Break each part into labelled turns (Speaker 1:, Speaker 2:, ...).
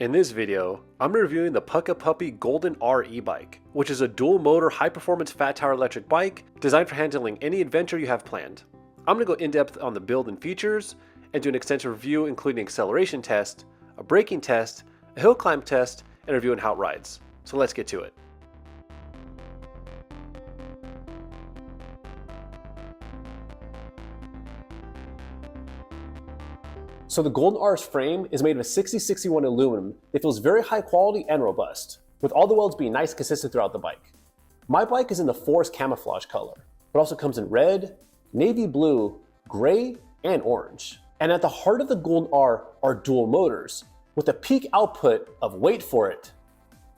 Speaker 1: In this video, I'm reviewing the Puckipuppy GoldenR e-bike, which is a dual-motor high-performance fat tire electric bike designed for handling any adventure you have planned. I'm going to go in-depth on the build and features, and do an extensive review including acceleration test, a braking test, a hill climb test, and reviewing how it rides. So let's get to it. So the GoldenR's frame is made of a 6061 aluminum that feels very high quality and robust, with all the welds being nice and consistent throughout the bike. My bike is in the forest camouflage color, but also comes in red, navy blue, gray, and orange. And at the heart of the GoldenR are dual motors, with a peak output of, wait for it,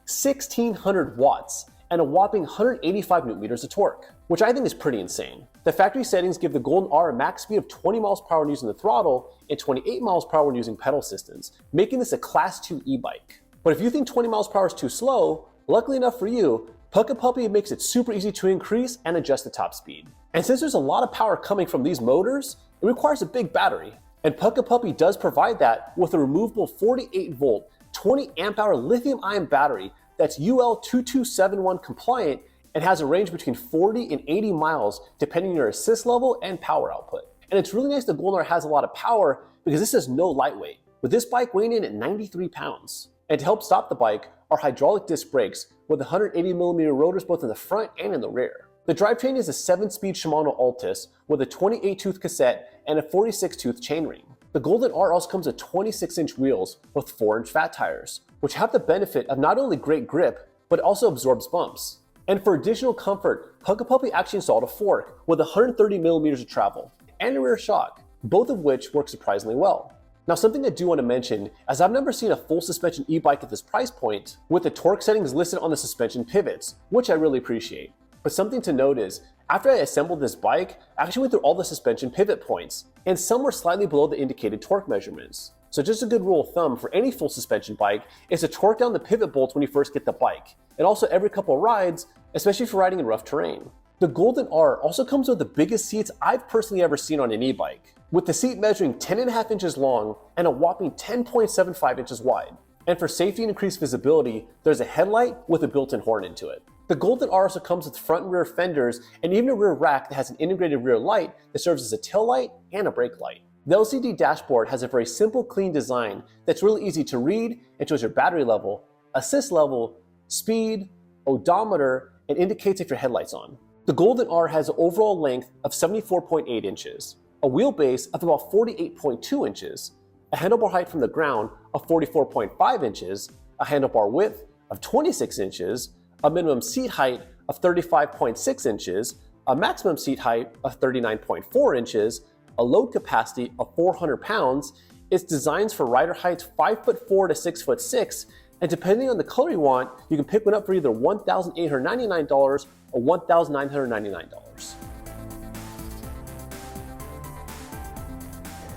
Speaker 1: 1600 watts and a whopping 185 newton meters of torque, which I think is pretty insane. The factory settings give the GoldenR a max speed of 20 miles per hour when using the throttle and 28 miles per hour when using pedal assistance, making this a class 2 e-bike. But if you think 20 miles per hour is too slow, luckily enough for you, Puckipuppy makes it super easy to increase and adjust the top speed. And since there's a lot of power coming from these motors, it requires a big battery. And Puckipuppy does provide that with a removable 48 volt, 20 amp hour lithium ion battery that's UL 2271 compliant and has a range between 40 and 80 miles depending on your assist level and power output. And it's really nice the GoldenR has a lot of power because this is no lightweight, with this bike weighing in at 93 pounds. And to help stop the bike are hydraulic disc brakes with 180mm rotors both in the front and in the rear. The drivetrain is a 7-speed Shimano Altus with a 28-tooth cassette and a 46-tooth chainring. The GoldenR also comes with 26-inch wheels with 4-inch fat tires, which have the benefit of not only great grip, but also absorbs bumps. And for additional comfort, Puckipuppy actually installed a fork with 130mm of travel and a rear shock, both of which work surprisingly well. Now, something I do want to mention, as I've never seen a full suspension e-bike at this price point, with the torque settings listed on the suspension pivots, which I really appreciate. But something to note is, after I assembled this bike, I actually went through all the suspension pivot points, and some were slightly below the indicated torque measurements. So just a good rule of thumb for any full suspension bike is to torque down the pivot bolts when you first get the bike, and also every couple of rides, especially for riding in rough terrain. The GoldenR also comes with the biggest seats I've personally ever seen on an e-bike, with the seat measuring 10.5 inches long and a whopping 10.75 inches wide. And for safety and increased visibility, there's a headlight with a built-in horn into it. The GoldenR also comes with front and rear fenders and even a rear rack that has an integrated rear light that serves as a tail light and a brake light. The LCD dashboard has a very simple, clean design that's really easy to read and shows your battery level, assist level, speed, odometer, and indicates if your headlight's on. The GoldenR has an overall length of 74.8 inches, a wheelbase of about 48.2 inches, a handlebar height from the ground of 44.5 inches, a handlebar width of 26 inches, a minimum seat height of 35.6 inches, a maximum seat height of 39.4 inches, a load capacity of 400 pounds. It's designed for rider heights 5'4" to 6'6", and depending on the color you want, you can pick one up for either $1,899 or $1,999.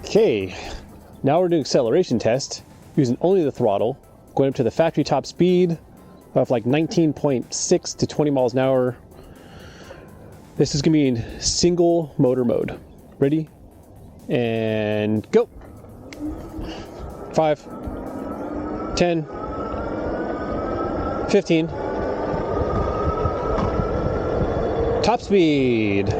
Speaker 2: Okay, now we're doing acceleration test using only the throttle, going up to the factory top speed of like 19.6 to 20 miles an hour. This is gonna be in single motor mode. Ready? And go. 5, 10, 15. Top speed.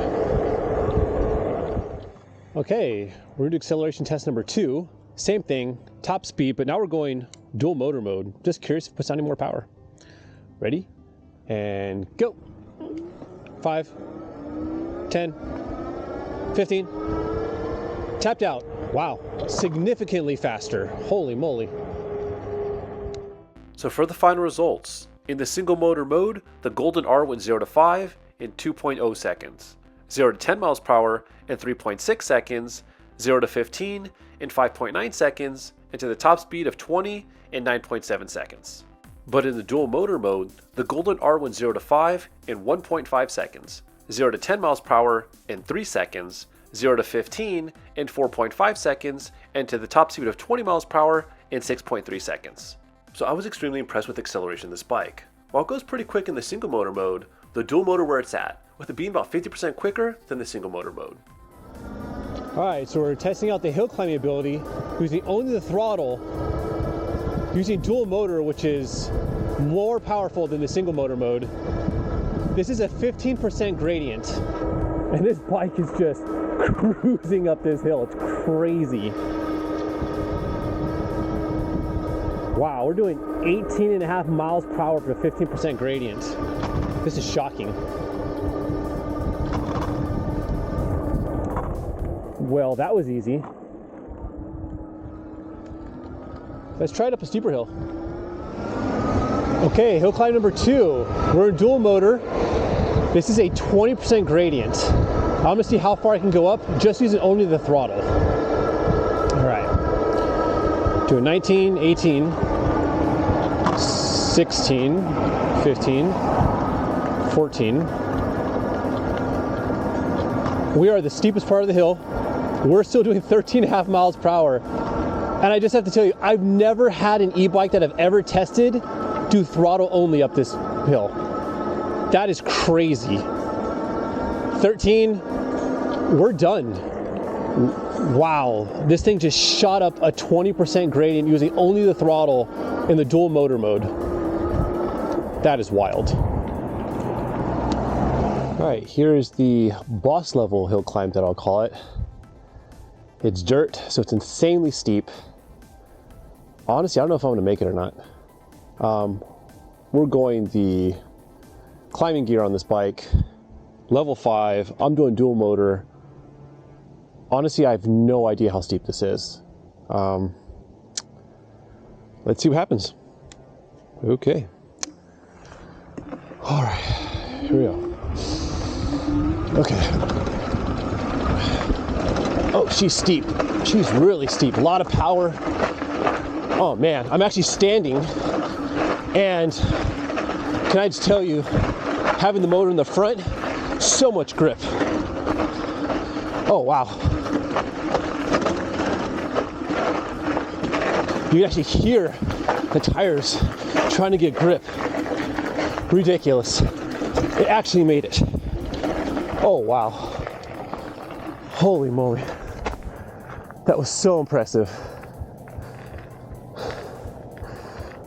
Speaker 2: Okay, we're gonna do acceleration test number 2. Same thing, top speed, but now we're going dual motor mode. Just curious if it puts on any more power. Ready? And go. 5, 10, 15. Tapped out. Wow, significantly faster. Holy moly.
Speaker 1: So for the final results, in the single motor mode, the GoldenR went 0 to 5 in 2.0 seconds, 0 to 10 miles per hour in 3.6 seconds, 0 to 15 in 5.9 seconds, and to the top speed of 20 in 9.7 seconds. But in the dual motor mode, the GoldenR went 0 to 5 in 1.5 seconds, 0 to 10 miles per hour in 3 seconds, 0 to 15 in 4.5 seconds, and to the top speed of 20 miles per hour in 6.3 seconds. So I was extremely impressed with the acceleration of this bike. While it goes pretty quick in the single motor mode, the dual motor where it's at, with it being about 50% quicker than the single motor mode.
Speaker 2: All right, so we're testing out the hill climbing ability using only the throttle using dual motor, which is more powerful than the single motor mode. This is a 15% gradient, and this bike is just cruising up this hill. It's crazy. Wow, we're doing 18.5 miles per hour for a 15% gradient. This is shocking. Well, that was easy. Let's try it up a steeper hill. Okay, hill climb number 2. We're in dual motor. This is a 20% gradient. I'm gonna see how far I can go up just using only the throttle. All right. Doing 19, 18, 16, 15, 14. We are the steepest part of the hill. We're still doing 13.5 miles per hour. And I just have to tell you, I've never had an e-bike that I've ever tested do throttle only up this hill. That is crazy. 13, we're done. Wow, this thing just shot up a 20% gradient using only the throttle in the dual motor mode. That is wild. All right, here is the boss level hill climb that I'll call it. It's dirt, so it's insanely steep. Honestly, I don't know if I'm gonna make it or not. We're going the climbing gear on this bike, level 5. I'm doing dual motor. Honestly, I have no idea how steep this is. Let's see what happens. Okay. All right, here we go. Okay. Oh, she's steep. She's really steep. A lot of power. Oh man, I'm actually standing, and can I just tell you, having the motor in the front, so much grip. Oh wow. You can actually hear the tires trying to get grip. Ridiculous. It actually made it. Oh wow. Holy moly. That was so impressive.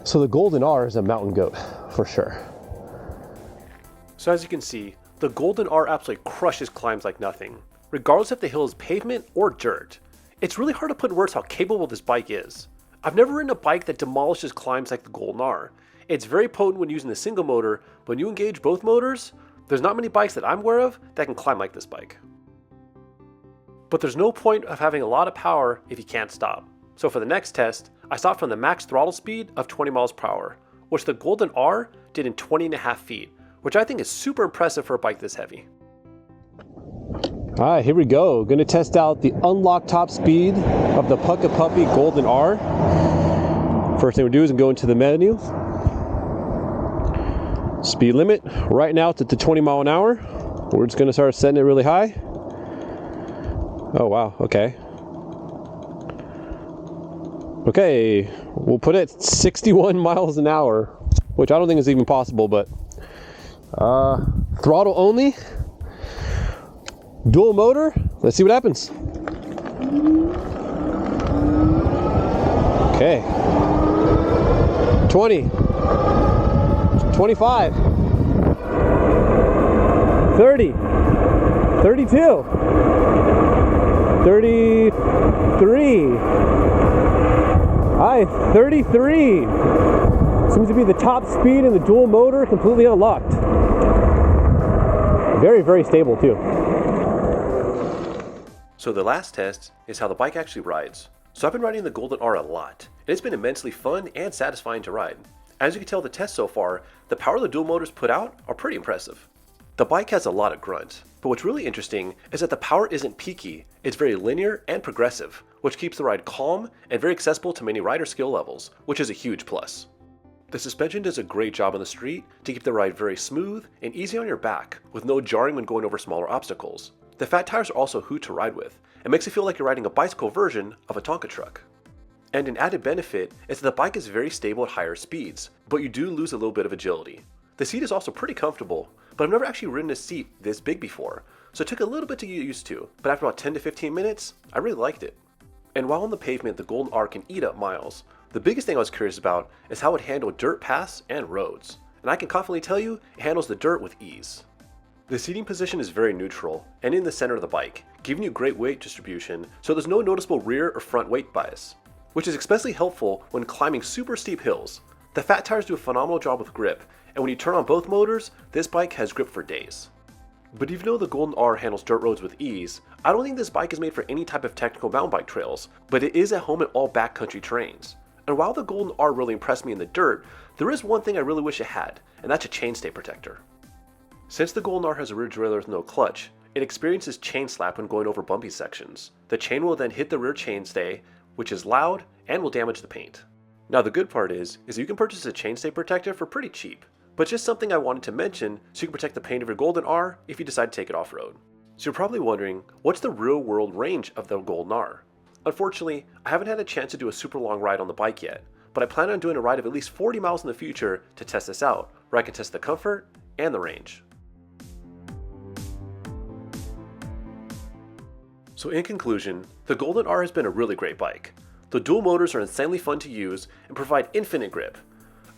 Speaker 2: So the GoldenR is a mountain goat, for sure.
Speaker 1: So as you can see, the GoldenR absolutely crushes climbs like nothing, regardless if the hill is pavement or dirt. It's really hard to put in words how capable this bike is. I've never ridden a bike that demolishes climbs like the GoldenR. It's very potent when using the single motor, but when you engage both motors, there's not many bikes that I'm aware of that can climb like this bike. But there's no point of having a lot of power if you can't stop. So for the next test, I stopped from the max throttle speed of 20 miles per hour, which the GoldenR did in 20.5 feet, which I think is super impressive for a bike this heavy.
Speaker 2: All right, here we go. Gonna test out the unlocked top speed of the Puckipuppy GoldenR. First thing we do is go into the menu. Speed limit, right now it's at the 20 mile an hour. We're just gonna start setting it really high. Oh wow, okay. Okay, we'll put it at 61 miles an hour, which I don't think is even possible, but throttle only, dual motor, let's see what happens. Okay, 20, 25, 30, 32, 33, hi, 33. Seems to be the top speed in the dual motor, completely unlocked. Very, very stable too.
Speaker 1: So the last test is how the bike actually rides. So I've been riding the GoldenR a lot, and it's been immensely fun and satisfying to ride. As you can tell the test so far, the power the dual motors put out are pretty impressive. The bike has a lot of grunt, but what's really interesting is that the power isn't peaky, it's very linear and progressive, which keeps the ride calm and very accessible to many rider skill levels, which is a huge plus. The suspension does a great job on the street to keep the ride very smooth and easy on your back, with no jarring when going over smaller obstacles. The fat tires are also a hoot to ride with, and makes it feel like you're riding a bicycle version of a Tonka truck. And an added benefit is that the bike is very stable at higher speeds, but you do lose a little bit of agility. The seat is also pretty comfortable, but I've never actually ridden a seat this big before, so it took a little bit to get used to, but after about 10 to 15 minutes, I really liked it. And while on the pavement, the GoldenR can eat up miles, The biggest thing I was curious about is how it handled dirt paths and roads, and I can confidently tell you it handles the dirt with ease. The seating position is very neutral and in the center of the bike, giving you great weight distribution so there's no noticeable rear or front weight bias, which is especially helpful when climbing super steep hills. The fat tires do a phenomenal job with grip, and when you turn on both motors, this bike has grip for days. But even though the GoldenR handles dirt roads with ease, I don't think this bike is made for any type of technical mountain bike trails, but it is at home in all backcountry terrains. And while the GoldenR really impressed me in the dirt, there is one thing I really wish it had, and that's a chainstay protector. Since the GoldenR has a rear derailleur with no clutch, it experiences chain slap when going over bumpy sections. The chain will then hit the rear chainstay, which is loud and will damage the paint. Now the good part is you can purchase a chainstay protector for pretty cheap, but just something I wanted to mention so you can protect the paint of your GoldenR if you decide to take it off-road. So you're probably wondering, what's the real-world range of the GoldenR? Unfortunately, I haven't had a chance to do a super long ride on the bike yet, but I plan on doing a ride of at least 40 miles in the future to test this out, where I can test the comfort and the range. So in conclusion, the GoldenR has been a really great bike. The dual motors are insanely fun to use and provide infinite grip.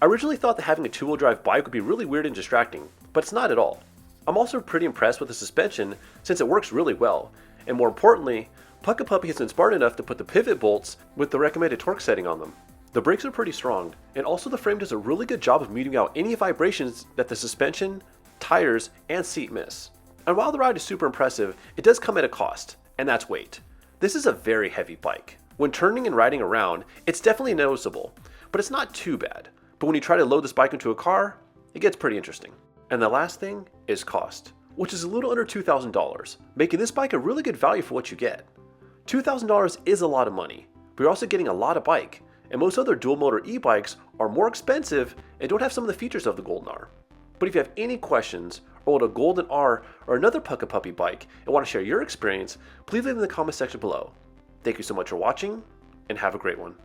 Speaker 1: I originally thought that having a two-wheel drive bike would be really weird and distracting, but it's not at all. I'm also pretty impressed with the suspension since it works really well, and more importantly, Puckipuppy has been smart enough to put the pivot bolts with the recommended torque setting on them. The brakes are pretty strong, and also the frame does a really good job of muting out any vibrations that the suspension, tires, and seat miss. And while the ride is super impressive, it does come at a cost, and that's weight. This is a very heavy bike. When turning and riding around, it's definitely noticeable, but it's not too bad. But when you try to load this bike into a car, it gets pretty interesting. And the last thing is cost, which is a little under $2,000, making this bike a really good value for what you get. $2,000 is a lot of money, but you're also getting a lot of bike, and most other dual motor e-bikes are more expensive and don't have some of the features of the GoldenR. But if you have any questions or want a GoldenR or another Puckipuppy bike and want to share your experience, please leave them in the comment section below. Thank you so much for watching, and have a great one.